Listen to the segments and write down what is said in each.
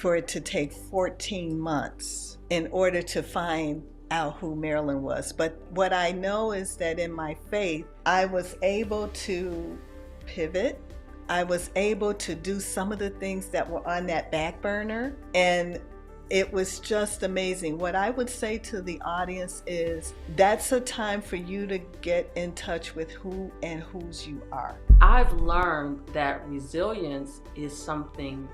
for it to take 14 months in order to find out who Marilyn was. But what I know is that in my faith, I was able to pivot. I was able to do some of the things that were on that back burner, and it was just amazing. What I would say to the audience is that's a time for you to get in touch with who and whose you are. I've learned that resilience is something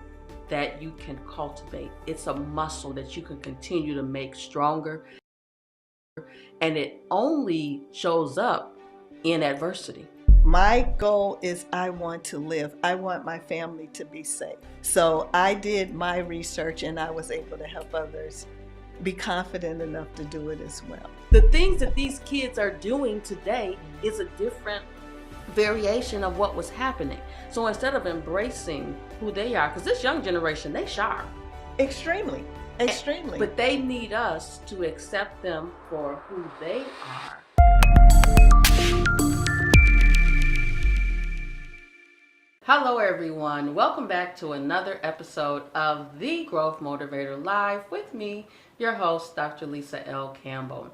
that you can cultivate. It's a muscle that you can continue to make stronger, and it only shows up in adversity. My goal is I want to live. I want my family to be safe. So I did my research and I was able to help others be confident enough to do it as well. The things that these kids are doing today is a different variation of what was happening. So instead of embracing who they are, because this young generation, they sharp. Extremely. But they need us to accept them for who they are. Hello everyone, welcome back to another episode of the Growth Motivator Live with me, your host, Dr. Lisa L. Campbell.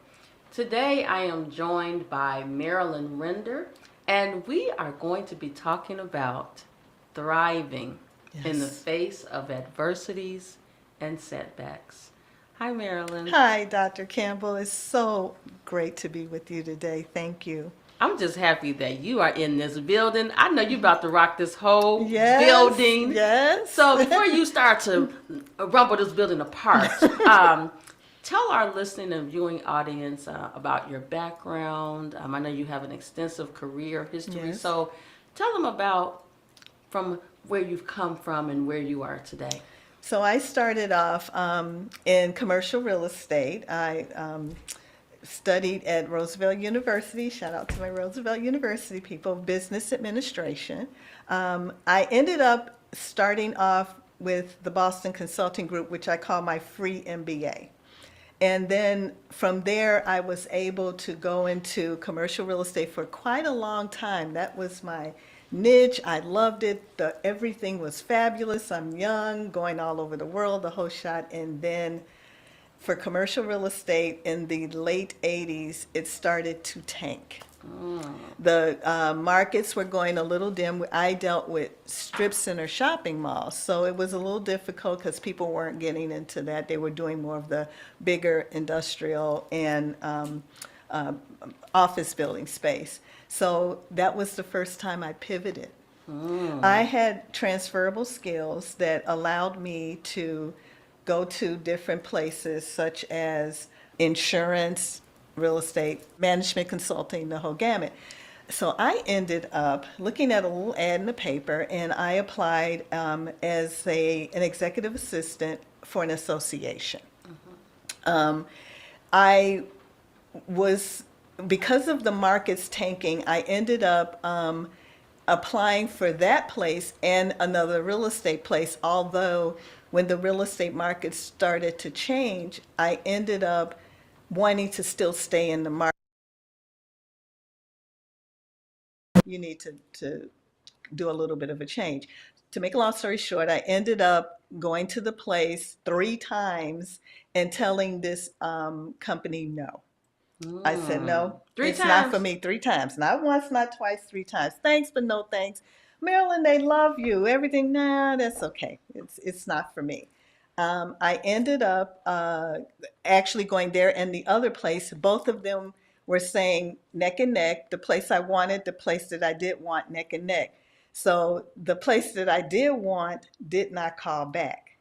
Today I am joined by Marilyn Render, and we are going to be talking about thriving in the face of adversities and setbacks. Hi Marilyn. Hi Dr. Campbell, it's so great to be with you today. Thank you. I'm just happy that you are in this building. I know you're about to rock this whole building. Yes. So before you start to rumble this building apart, tell our listening and viewing audience about your background. I know you have an extensive career history. Yes. So tell them about from where you've come from and where you are today. So I started off in commercial real estate. I studied at Roosevelt University. Shout out to my Roosevelt University people, business administration. I ended up starting off with the Boston Consulting Group, which I call my free MBA. And then from there, I was able to go into commercial real estate for quite a long time. That was my niche. I loved it. Everything was fabulous. I'm young, going all over the world, the whole shot. And then for commercial real estate in the late 80s, it started to tank. The markets were going a little dim. I dealt with strip center shopping malls, so it was a little difficult because people weren't getting into that. They were doing more of the bigger industrial and office building space. So that was the first time I pivoted. I had transferable skills that allowed me to go to different places such as insurance, real estate, management consulting, the whole gamut. So I ended up looking at a little ad in the paper, and I applied as an executive assistant for an association. I was, because of the markets tanking, I ended up applying for that place and another real estate place, although when the real estate market started to change, I ended up wanting to still stay in the market. You need to do a little bit of a change. To make a long story short, I ended up going to the place 3 times and telling this company no. I said, no, it's not for me 3 times. Not once, not twice, 3 times. Thanks, but no thanks. Marilyn, they love you. Everything, nah, that's okay. It's not for me. I ended up actually going there and the other place. Both of them were saying neck and neck. The place I wanted, the place that I did want, neck and neck. So the place that I did want did not call back.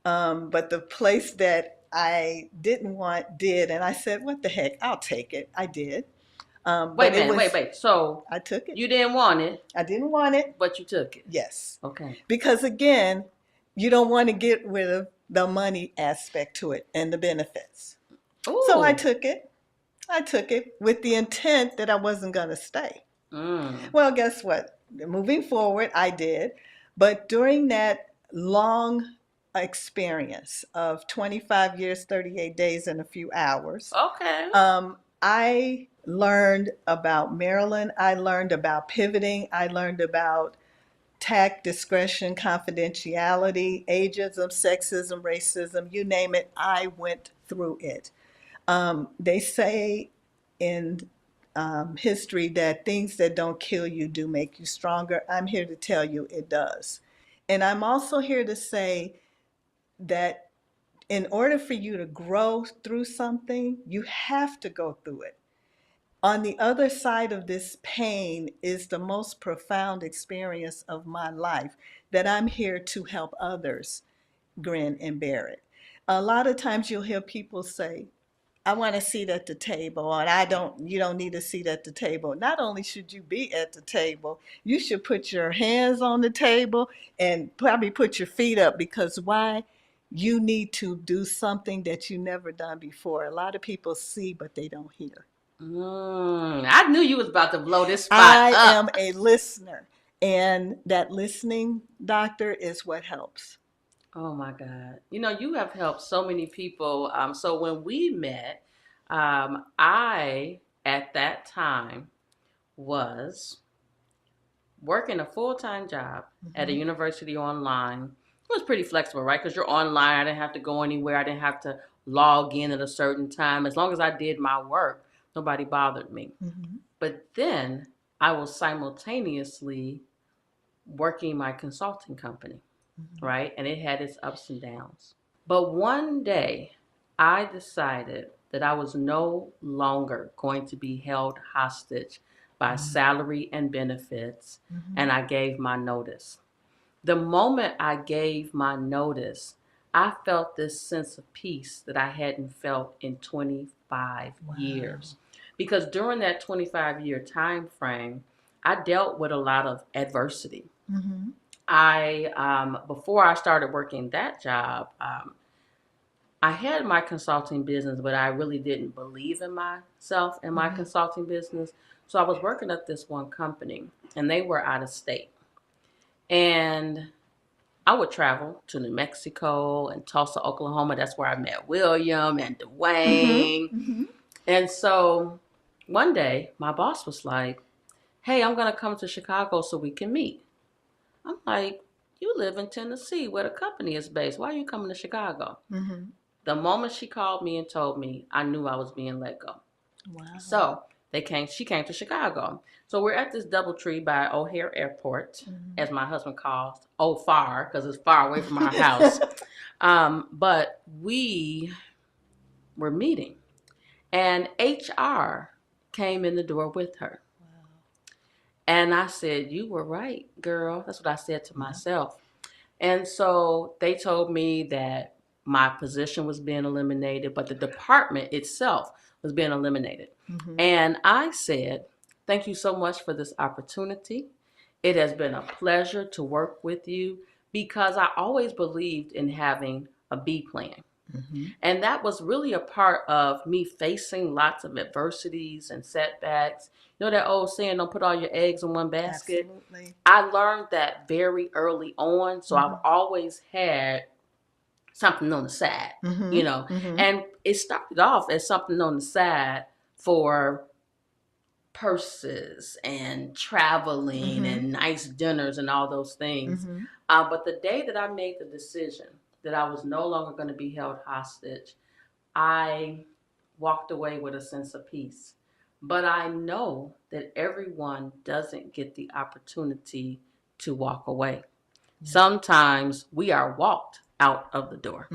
But the place that I didn't want did. And I said, what the heck? I'll take it. I did. Wait. So I took it. You didn't want it. I didn't want it. But you took it. Yes. Okay. Because again, you don't want to get rid of the money aspect to it and the benefits. Ooh. So I took it. I took it with the intent that I wasn't going to stay. Well, guess what? Moving forward, I did. But during that long experience of 25 years, 38 days, and a few hours, I learned about Marilyn. I learned about pivoting. I learned about tact, discretion, confidentiality, ageism, sexism, racism, you name it, I went through it. They say in history that things that don't kill you do make you stronger. I'm here to tell you it does. And I'm also here to say that in order for you to grow through something, you have to go through it. On the other side of this pain is the most profound experience of my life that I'm here to help others grin and bear it. A lot of times you'll hear people say, I want a seat at the table, and you don't need a seat at the table. Not only should you be at the table, you should put your hands on the table and probably put your feet up, because why? You need to do something that you never done before. A lot of people see, but they don't hear. I knew you was about to blow this spot I up. am a listener, and that listening, doctor, is what helps. Oh my God. You have helped so many people. So when we met, I, at that time, was working a full-time job at a university online. It was pretty flexible, right? Because you're online. I didn't have to go anywhere. I didn't have to log in at a certain time. As long as I did my work, nobody bothered me. But then I was simultaneously working my consulting company, right? And it had its ups and downs. But one day I decided that I was no longer going to be held hostage by salary and benefits, and I gave my notice. The moment I gave my notice, I felt this sense of peace that I hadn't felt in 25 years. Because during that 25-year time frame, I dealt with a lot of adversity. Before I started working that job, I had my consulting business, but I really didn't believe in myself and my consulting business. So I was working at this one company, and they were out of state. And I would travel to New Mexico and Tulsa, Oklahoma. That's where I met William and Dwayne. And so one day, my boss was like, hey, I'm going to come to Chicago so we can meet. I'm like, you live in Tennessee where the company is based. Why are you coming to Chicago? The moment she called me and told me, I knew I was being let go. So she came to Chicago. So we're at this DoubleTree by O'Hare Airport, as my husband calls far, because it's far away from our house. But we were meeting, and HR came in the door with her. And I said, you were right, girl. That's what I said to myself. And so they told me that my position was being eliminated, but the department itself was being eliminated. And I said, thank you so much for this opportunity. It has been a pleasure to work with you, because I always believed in having a B plan. And that was really a part of me facing lots of adversities and setbacks. You know that old saying, don't put all your eggs in one basket? Absolutely. I learned that very early on. So I've always had something on the side, and it started off as something on the side for purses and traveling and nice dinners and all those things. But the day that I made the decision that I was no longer going to be held hostage, I walked away with a sense of peace. But I know that everyone doesn't get the opportunity to walk away. Sometimes we are walked out of the door.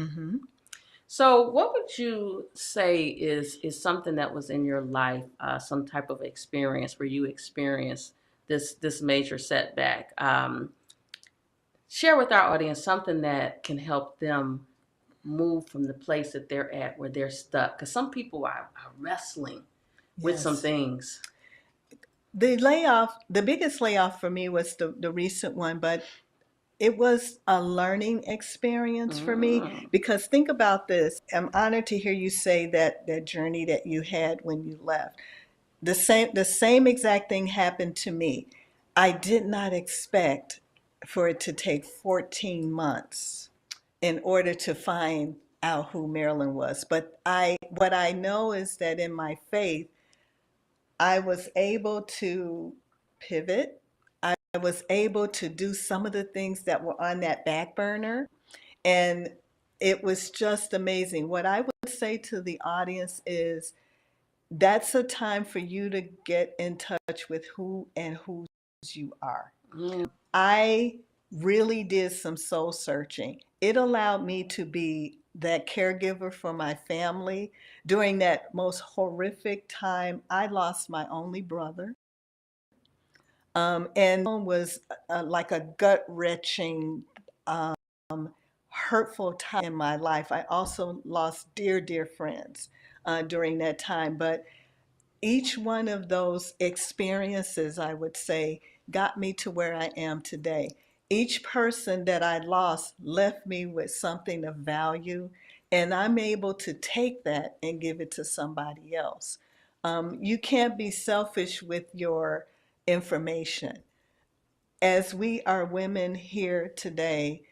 So what would you say is something that was in your life, some type of experience where you experienced this major setback? Share with our audience something that can help them move from the place that they're at, where they're stuck. Because some people are wrestling with some things. The biggest layoff for me was the recent one, but it was a learning experience for me, because think about this. I'm honored to hear you say that journey that you had when you left. The same exact thing happened to me. I did not expect for it to take 14 months in order to find out who Marilyn was. But what I know is that in my faith, I was able to pivot. was able to do some of the things that were on that back burner. And it was just amazing. What I would say to the audience is that's a time for you to get in touch with who and whose you are. Mm. I really did some soul searching. It allowed me to be that caregiver for my family during that most horrific time. I lost my only brother. And was like a gut wrenching, hurtful time in my life. I also lost dear, dear friends during that time. But each one of those experiences, I would say, got me to where I am today. Each person that I lost left me with something of value, and I'm able to take that and give it to somebody else. You can't be selfish with your information. As we are women here today,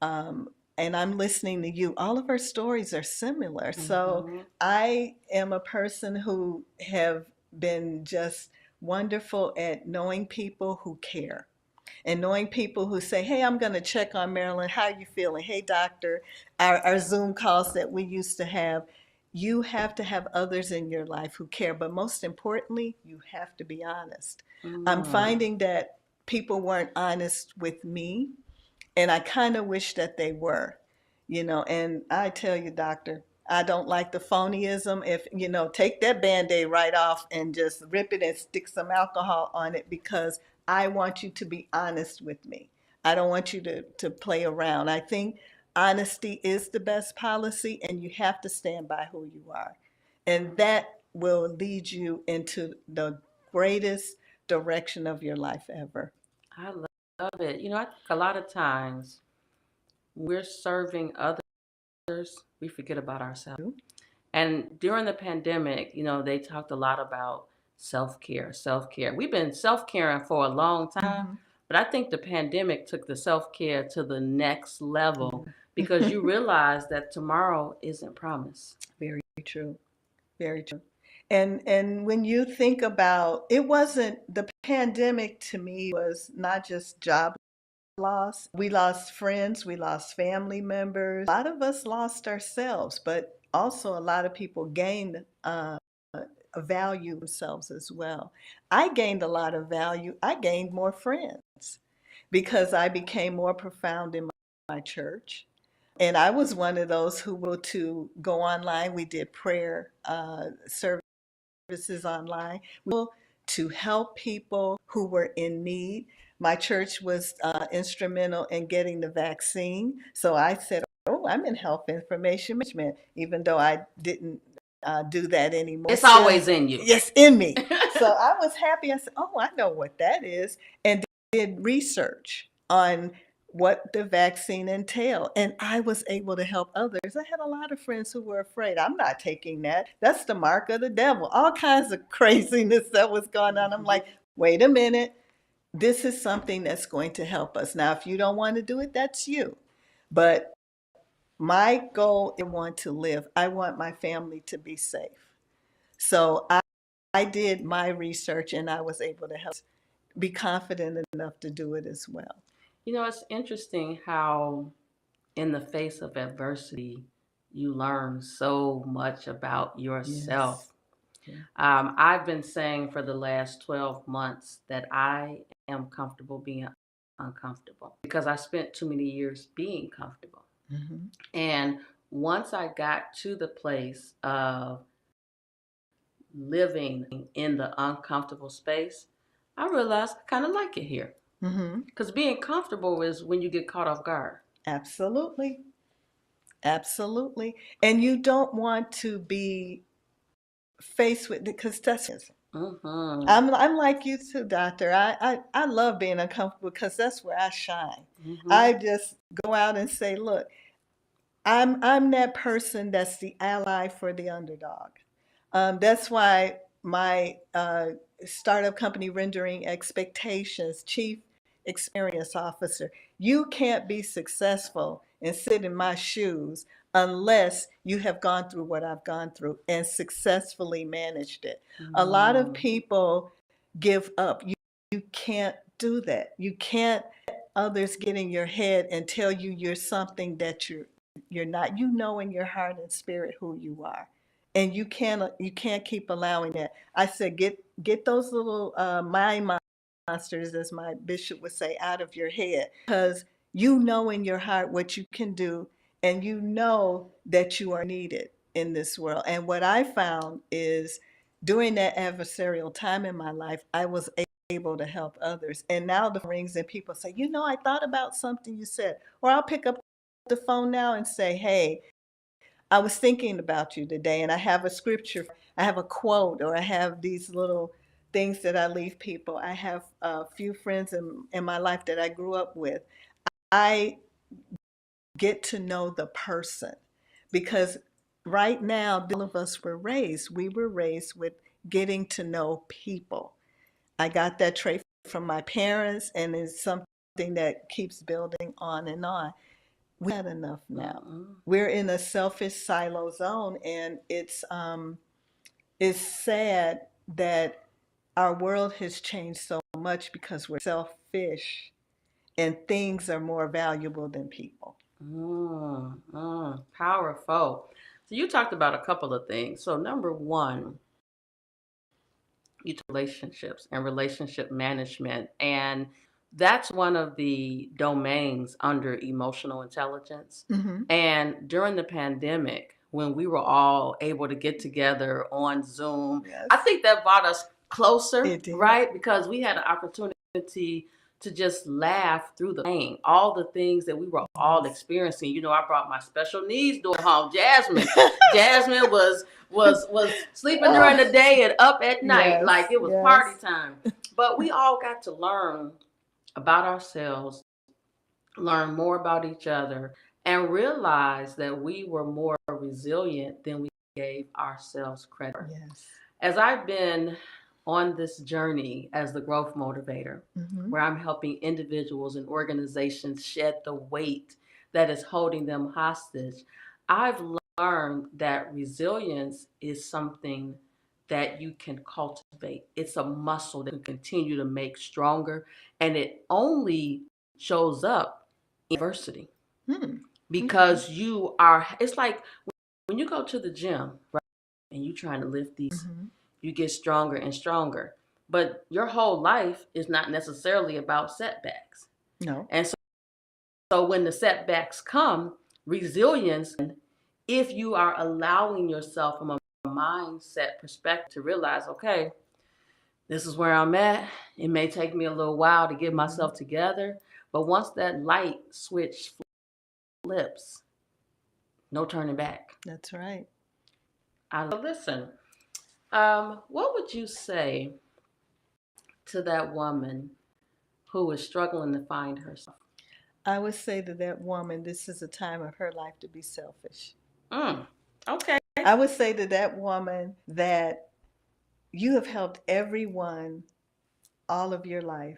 and I'm listening to you, all of our stories are similar. So Mhm. I am a person who have been just wonderful at knowing people who care and knowing people who say, hey, I'm going to check on Marilyn. How are you feeling? Hey, doctor. Our Zoom calls that we used to have. You have to have others in your life who care. But most importantly, you have to be honest. I'm Mm. finding that people weren't honest with me, and I kind of wish that they were, and I tell you, doctor, I don't like the phonyism. If, take that Band-Aid right off and just rip it and stick some alcohol on it, because I want you to be honest with me. I don't want you to play around. I think honesty is the best policy, and you have to stand by who you are. And that will lead you into the greatest direction of your life ever. I love it. I think a lot of times we're serving others, we forget about ourselves. And during the pandemic, they talked a lot about self care, self care. We've been self caring for a long time, Mhm. but I think the pandemic took the self care to the next level because you Mhm. realize that tomorrow isn't promised. Very true. Very true. And when you think about, it wasn't, the pandemic to me was not just job loss. We lost friends, we lost family members. A lot of us lost ourselves, but also a lot of people gained a value themselves as well. I gained a lot of value. I gained more friends because I became more profound in my church. And I was one of those who were to go online. We did prayer services online. We were able to help people who were in need. My church was instrumental in getting the vaccine. So I said, oh, I'm in health information management, even though I didn't do that anymore. It's always in you. Yes, in me. So I was happy. I said, oh, I know what that is. And did research on what the vaccine entailed. And I was able to help others. I had a lot of friends who were afraid. I'm not taking that. That's the mark of the devil. All kinds of craziness that was going on. I'm like, wait a minute. This is something that's going to help us. Now, if you don't want to do it, that's you. But my goal is I want to live. I want my family to be safe. So I did my research and I was able to help be confident enough to do it as well. It's interesting how, in the face of adversity, you learn so much about yourself. Yes. Yeah. I've been saying for the last 12 months that I am comfortable being uncomfortable because I spent too many years being comfortable. Mm-hmm. And once I got to the place of living in the uncomfortable space, I realized I kind of like it here. Mm-hmm. Because being comfortable is when you get caught off guard. Absolutely. Absolutely. And you don't want to be faced with, because that's, Mm-hmm. I'm like you too, doctor. I love being uncomfortable because that's where I shine. Mm-hmm. I just go out and say, look, I'm that person that's the ally for the underdog. That's why my startup company, Rendering Expectations, Chief Experience Officer, you can't be successful and sit in my shoes unless you have gone through what I've gone through and successfully managed it. A lot of Mm. people give up. You can't do that. You can't let others get in your head and tell you you're something that you're not. You know in your heart and spirit who you are. And you can't keep allowing that. I said get those little mind monsters, as my bishop would say, out of your head, because you know in your heart what you can do, and you know that you are needed in this world. And what I found is during that adversarial time in my life, I was able to help others. And now the phone rings and people say, I thought about something you said. Or I'll pick up the phone now and say, hey, I was thinking about you today, and I have a scripture, I have a quote, or I have these little things that I leave people. I have a few friends in my life that I grew up with. I get to know the person, because right now, all of us we were raised with getting to know people. I got that trait from my parents, and it's something that keeps building on and on. We had enough now. We're in a selfish silo zone, and it's sad that our world has changed so much because we're selfish, and things are more valuable than people. Powerful. So you talked about a couple of things. So number one, you talk relationships and relationship management, and that's one of the domains under emotional intelligence. Mm-hmm. And during the pandemic, when we were all able to get together on Zoom, Yes. I think that brought us closer, It did. right? Because we had an opportunity to just laugh through the pain, all the things that we were all experiencing. I brought my special needs daughter home, Jasmine. Jasmine was sleeping during the day and up at night, Yes, like it was yes. party time. But we all got to learn about ourselves, learn more about each other, and realize that we were more resilient than we gave ourselves credit for. Yes. As I've been on this journey as the growth motivator, Mm-hmm. where I'm helping individuals and organizations shed the weight that is holding them hostage, I've learned that resilience is something that you can cultivate. It's a muscle that can continue to make stronger, and it only shows up in adversity. Because it's like when you go to the gym, right, and you're trying to lift these, you get stronger and stronger. But your whole life is not necessarily about setbacks. No. And so when the setbacks come, resilience, if you are allowing yourself from a mindset perspective to realize, okay, this is where I'm at. It may take me a little while to get myself together, but once that light switch flips, no turning back. That's right. Listen, what would you say to that woman who is struggling to find herself? I would say to that woman, this is a time of her life to be selfish. Okay. I would say to that woman that you have helped everyone all of your life,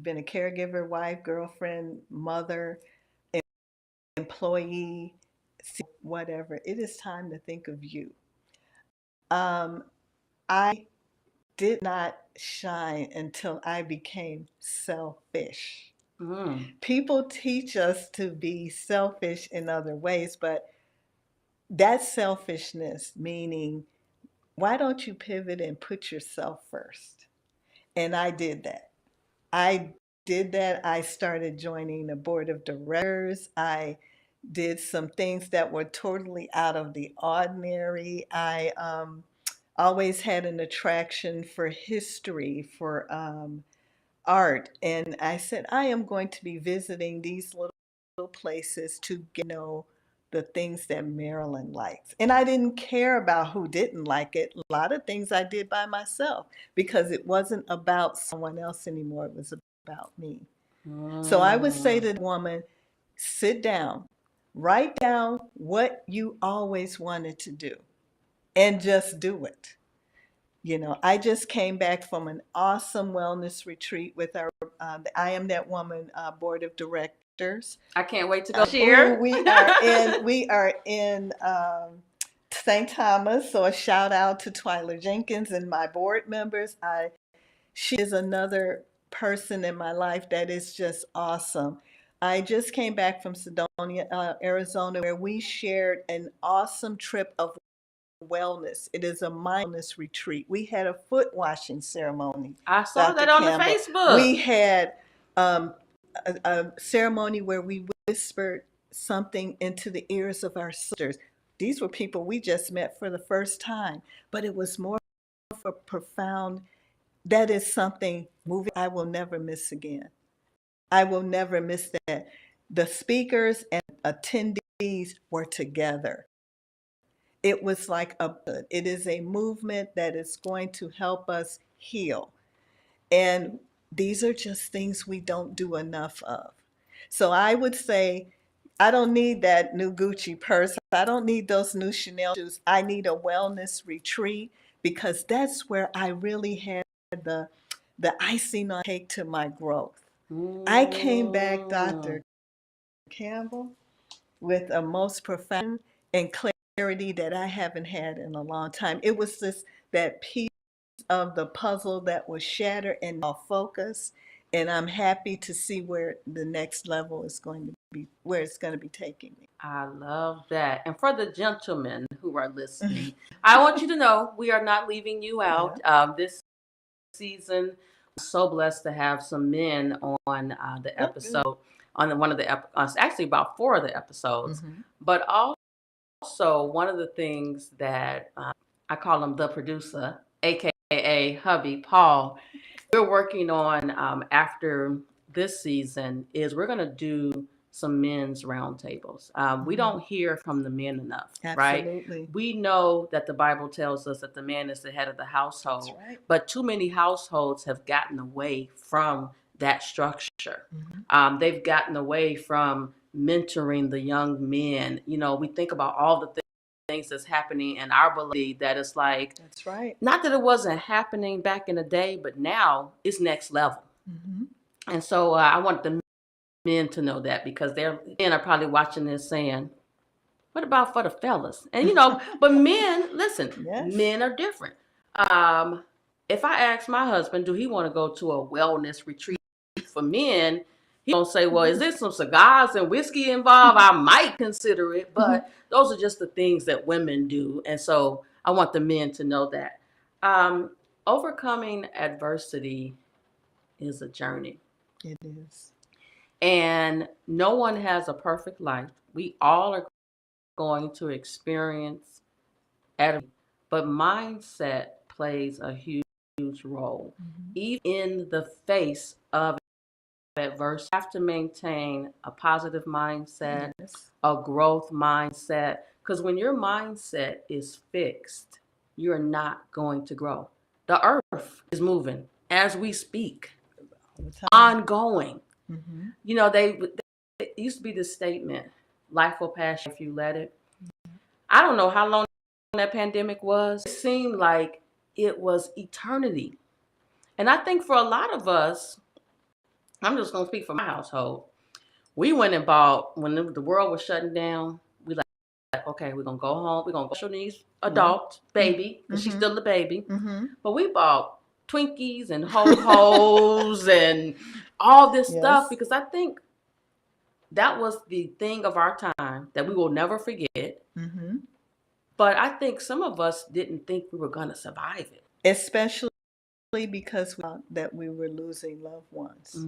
been a caregiver, wife, girlfriend, mother, employee, whatever. It is time to think of you. I did not shine until I became selfish. People teach us to be selfish in other ways, but that selfishness, meaning, why don't you pivot and put yourself first? And I did that. I started joining the board of directors. I did some things that were totally out of the ordinary. I always had an attraction for history, for art. And I said, I am going to be visiting these little places to get to know the things that Marilyn likes. And I didn't care about who didn't like it. A lot of things I did by myself because it wasn't about someone else anymore. It was about me. So I would say to the woman, sit down, write down what you always wanted to do, and just do it. I just came back from an awesome wellness retreat with our I Am That Woman board of directors. I can't wait to go share. We are in St. Thomas, so a shout out to Twyla Jenkins and my board members. She is another person in my life that is just awesome. I just came back from Sedona, Arizona, where we shared an awesome trip of wellness. It is a mindfulness retreat. We had a foot washing ceremony. I saw Dr. that on the Campbell. Facebook. We had a ceremony where we whispered something into the ears of our sisters. These were people we just met for the first time, but it was more of a profound. That is something moving I will never miss again. I will never miss that. The speakers and attendees were together. It was like it is a movement that is going to help us heal. And these are just things we don't do enough of. So I would say, I don't need that new Gucci purse. I don't need those new Chanel shoes. I need a wellness retreat, because that's where I really had the icing on the cake to my growth. I came back, Dr. Campbell, with a most profound and clarity that I haven't had in a long time. It was that piece of the puzzle that was shattered and now focus. And I'm happy to see where the next level is going to be, where it's going to be taking me. I love that. And for the gentlemen who are listening, I want you to know we are not leaving you out. This season, I'm so blessed to have some men on the episode, on one of the actually about 4 of the episodes. But also, one of the things that I call him the producer, aka hubby Paul, we're working on after this season is we're going to do some men's roundtables. We don't hear from the men enough, Absolutely. Right? We know that the Bible tells us that the man is the head of the household, That's right. but too many households have gotten away from that structure. They've gotten away from mentoring the young men. You know, we think about all the things that's happening in our belief that it's like, that's right. Not that it wasn't happening back in the day, but now it's next level. And so I want the men to know that, because their men are probably watching this saying, what about for the fellas? And but men, listen, men are different. If I ask my husband, do he want to go to a wellness retreat for men, he don't say, well, is there some cigars and whiskey involved? I might consider it, but those are just the things that women do. And so I want the men to know that. Overcoming adversity is a journey. It is. And no one has a perfect life. We all are going to experience adversity, but mindset plays a huge role. Even in the face of adversity, you have to maintain a positive mindset, a growth mindset, because when your mindset is fixed, you're not going to grow. The earth is moving as we speak, ongoing. It used to be this statement, life will pass if you let it. I don't know how long that pandemic was. It seemed like it was eternity. And I think for a lot of us, I'm just going to speak for my household. We went and bought, when the world was shutting down, we like, okay, we're going to go home. We're going to go special needs adult, baby, because she's still a baby. But we bought Twinkies and ho-hos and all this stuff, because I think that was the thing of our time that we will never forget. But I think some of us didn't think we were going to survive it. Especially because that we were losing loved ones.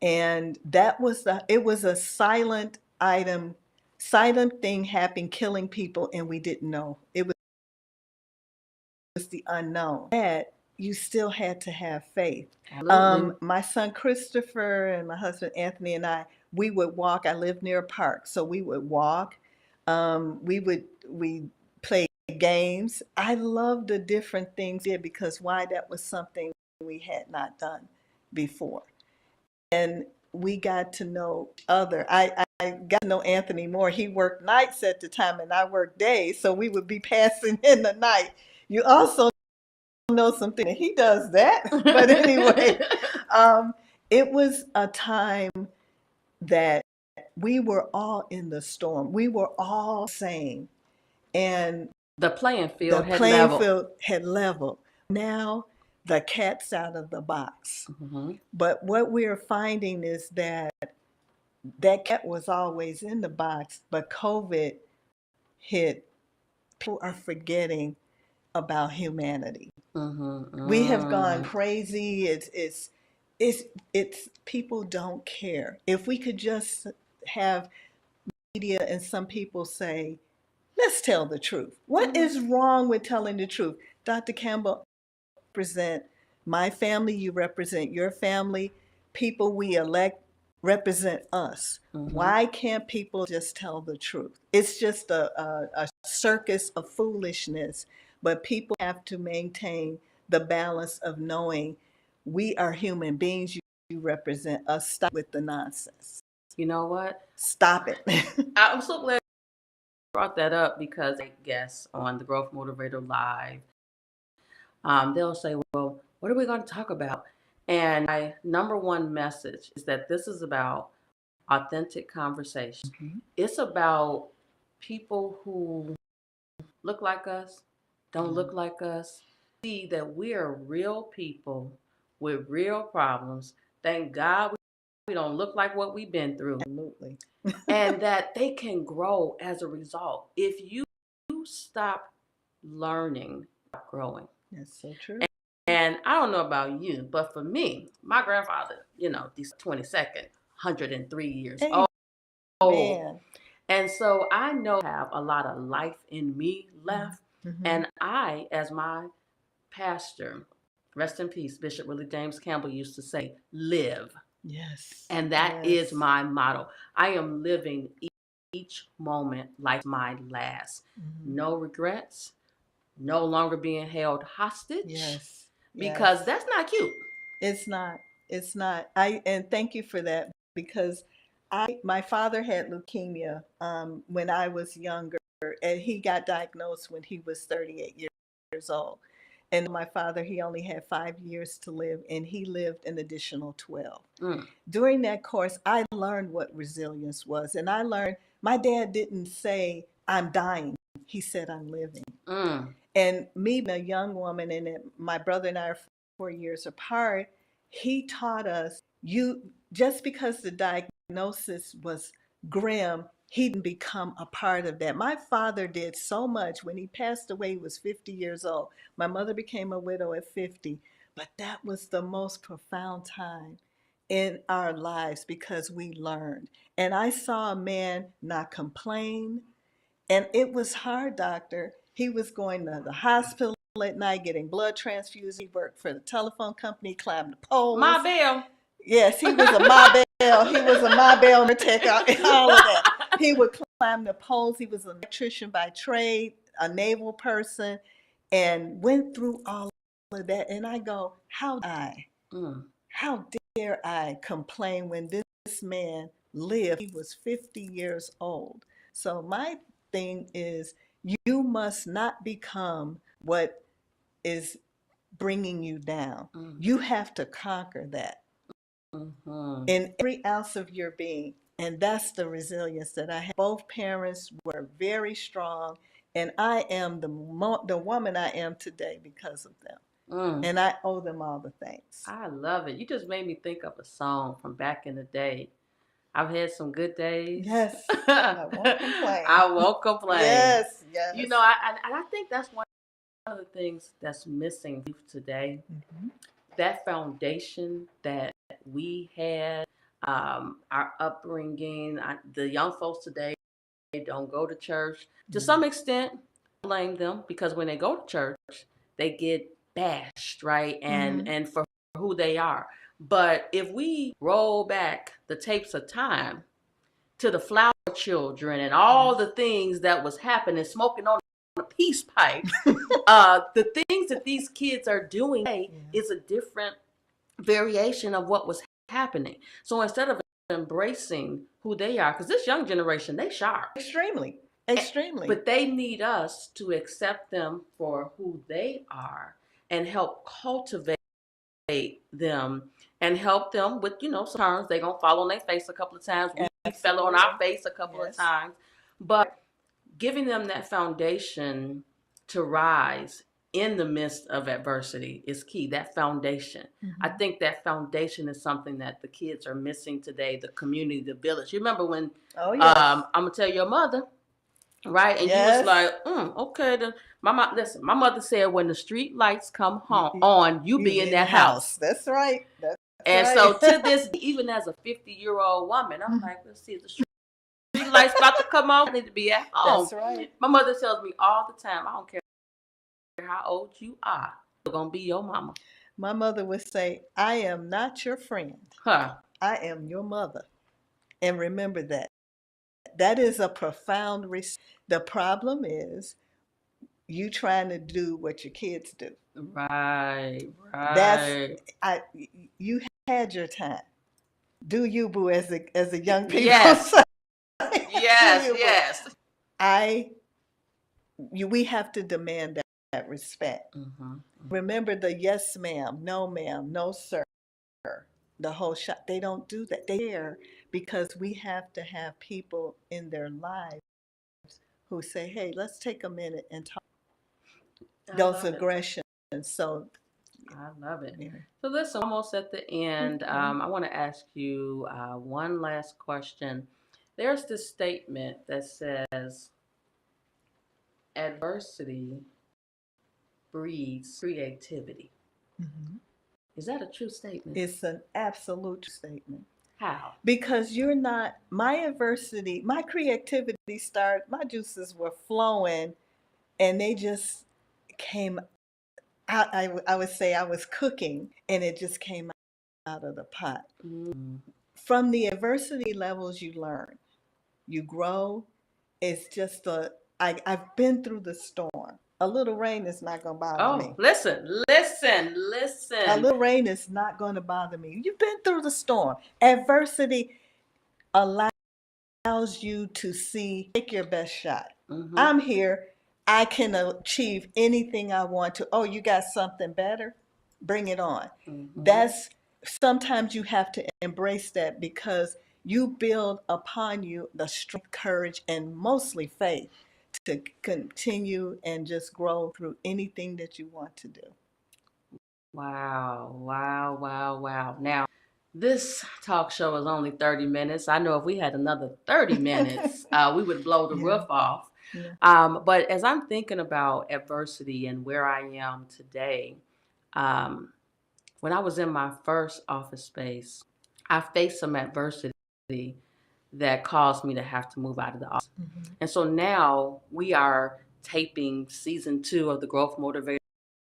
And it was a silent thing happening, killing people, and we didn't know. It was the unknown. That you still had to have faith. My son Christopher and my husband Anthony and I, we would walk. I lived near a park, so we would walk. We played games. I loved the different things there, because that was something we had not done before. And we got to know other. I got to know Anthony more. He worked nights at the time and I worked days, so we would be passing in the night. You also know something. He does that. But anyway, it was a time that we were all in the storm. We were all sane. And the playing field had leveled. Now the cat's out of the box. Mm-hmm. But what we're finding is that that cat was always in the box, but COVID hit. People are forgetting about humanity. Mm-hmm. We have gone crazy. It's people don't care. If we could just have media and some people say, let's tell the truth. What is wrong with telling the truth? Dr. Campbell, represent my family, you represent your family, people we elect represent us. Why can't people just tell the truth? It's just a circus of foolishness, but people have to maintain the balance of knowing we are human beings. You represent us. Stop with the nonsense. You know what? Stop it. I'm so glad you brought that up because I guess on the Growth Motivator Live, they'll say, well, what are we going to talk about? And my number one message is that this is about authentic conversation. It's about people who look like us, don't look like us, see that we are real people with real problems. Thank God we don't look like what we've been through. Absolutely. And that they can grow as a result. If you stop learning, stop growing. That's so true. And I don't know about you, but for me, my grandfather, these 22nd, 103 years old. Man. And so I know I have a lot of life in me left. And I, as my pastor, rest in peace, Bishop Willie James Campbell used to say, live. Yes. And that is my motto. I am living each moment like my last. No regrets, no longer being held hostage. Yes. Because that's not cute. It's not. It's not. And thank you for that, because my father had leukemia when I was younger, and he got diagnosed when he was 38 years old. And my father, he only had 5 years to live, and he lived an additional 12. During that course, I learned what resilience was. And I learned my dad didn't say, I'm dying. He said, I'm living. And me, being a young woman, and my brother and I are 4 years apart, he taught us, just because the diagnosis was grim, he didn't become a part of that. My father did so much. When he passed away, he was 50 years old. My mother became a widow at 50. But that was the most profound time in our lives because we learned. And I saw a man not complain. And it was hard, doctor. He was going to the hospital at night, getting blood transfusions. He worked for the telephone company, climbed the poles. My bell. Yes, he was a Ma Bell. He was a Ma Bell undertaker, all of that. He would climb the poles. He was an electrician by trade, a naval person, and went through all of that. And I go, how dare I complain when this man lived? He was 50 years old. So my thing is, you must not become what is bringing you down. You have to conquer that in every ounce of your being. And that's the resilience that I have. Both parents were very strong, and I am the woman I am today because of them. And I owe them all the thanks. I love it. You just made me think of a song from back in the day. I've had some good days. Yes, I won't complain. I won't complain. Yes. I think that's one of the things that's missing today. That foundation that we had, our upbringing, the young folks today, they don't go to church. To some extent, I blame them, because when they go to church, they get bashed, right? And for who they are. But if we roll back the tapes of time to the flower children and all the things that was happening, smoking on a peace pipe, the things that these kids are doing today is a different variation of what was happening. So instead of embracing who they are, because this young generation, they sharp. Extremely. But they need us to accept them for who they are and help cultivate them and help them with, some terms. They're going to fall on their face a couple of times. We fell on our face a couple of times. But giving them that foundation to rise in the midst of adversity is key. That foundation. I think that foundation is something that the kids are missing today. The community, the village. You remember when? Oh, yes. I'm gonna tell your mother, right? And you was like, okay. Then listen. My mother said, when the street lights come on, you be in that house. That's right. That's And right. so to this, even as a 50-year-old woman, I'm like, let's see if the street lights about to come on. I need to be at home. That's right. My mother tells me all the time, I don't care how old you are, you're gonna be your mama. My mother would say, I am not your friend. Huh. I am your mother. And remember that. That is a profound The problem is you trying to do what your kids do. Right. You had your time. Do you, boo, as a young people Yes. say. Yes. We have to demand that respect. Remember the yes ma'am, no sir, the whole shot. They don't do that. They care because we have to have people in their lives who say, hey, let's take a minute and talk. Those aggressions. So I love it. Yeah. So listen, almost at the end. I want to ask you one last question. There's this statement that says, adversity breeds creativity. Is that a true statement? It's an absolute statement. How? Because my creativity started, my juices were flowing and they just came out. I would say I was cooking and it just came out of the pot. From the adversity levels you learn, you grow. It's just I've been through the storm. A little rain is not going to bother me. Listen. A little rain is not going to bother me. You've been through the storm. Adversity allows you to take your best shot. I'm here. I can achieve anything I want to. Oh, you got something better? Bring it on. Sometimes you have to embrace that because you build upon you the strength, courage, and mostly faith to continue and just grow through anything that you want to do. Wow. Now, this talk show is only 30 minutes. I know if we had another 30 minutes, we would blow the roof off. But as I'm thinking about adversity and where I am today, when I was in my first office space, I faced some adversity that caused me to have to move out of the office. And so now we are taping season 2 of the Growth Motivator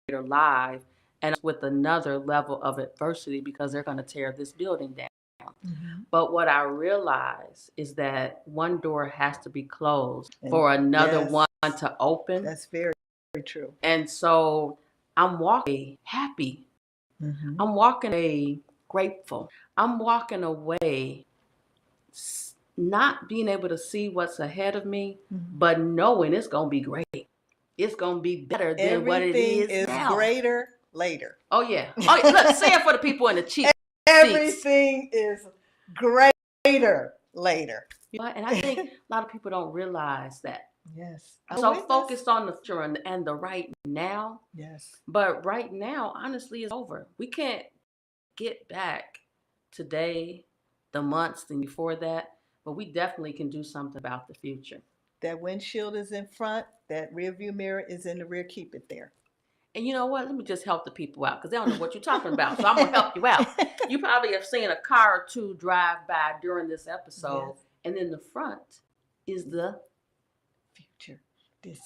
live, and with another level of adversity because they're going to tear this building down. But what I realize is that one door has to be closed for another one to open. That's very, very true. And so I'm walking happy. I'm walking away grateful. I'm walking away not being able to see what's ahead of me, but knowing it's going to be great. It's going to be better than what it is now. Everything is greater later. Oh, yeah. Look, say it for the people in the cheap Everything is greater later. And I think a lot of people don't realize that. Yes. So focused on the future and the right now. Yes. But right now, honestly, it's over. We can't get back today, the months and before that, but we definitely can do something about the future. That windshield is in front, that rear view mirror is in the rear, keep it there. And you know what? Let me just help the people out because they don't know what you're talking about. So I'm going to help you out. You probably have seen a car or two drive by during this episode. And in the front is the future.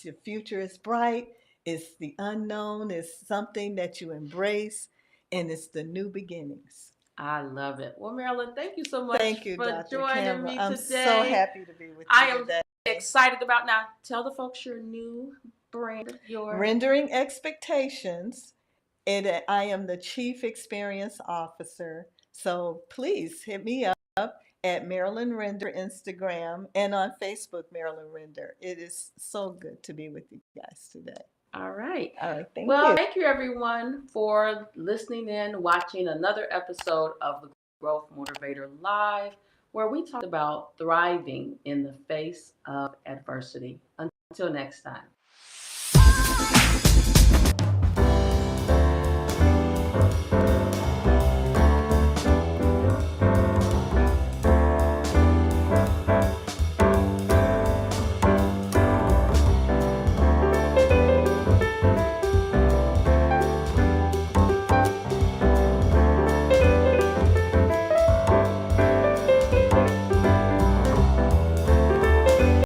Your future is bright. It's the unknown. It's something that you embrace. And it's the new beginnings. I love it. Well, Marilyn, thank you so much for Dr. joining Campbell. Me today. I'm so happy to be with you I am today. Excited about now. Tell the folks your new brand, your Rendering Expectations. And I am the Chief Experience Officer. So please hit me up at Marilyn Render Instagram and on Facebook, Marilyn Render. It is so good to be with you guys today. All right. Thank you. Well, thank you everyone for listening in, watching another episode of the Growth Motivator Live, where we talk about thriving in the face of adversity. Until next time.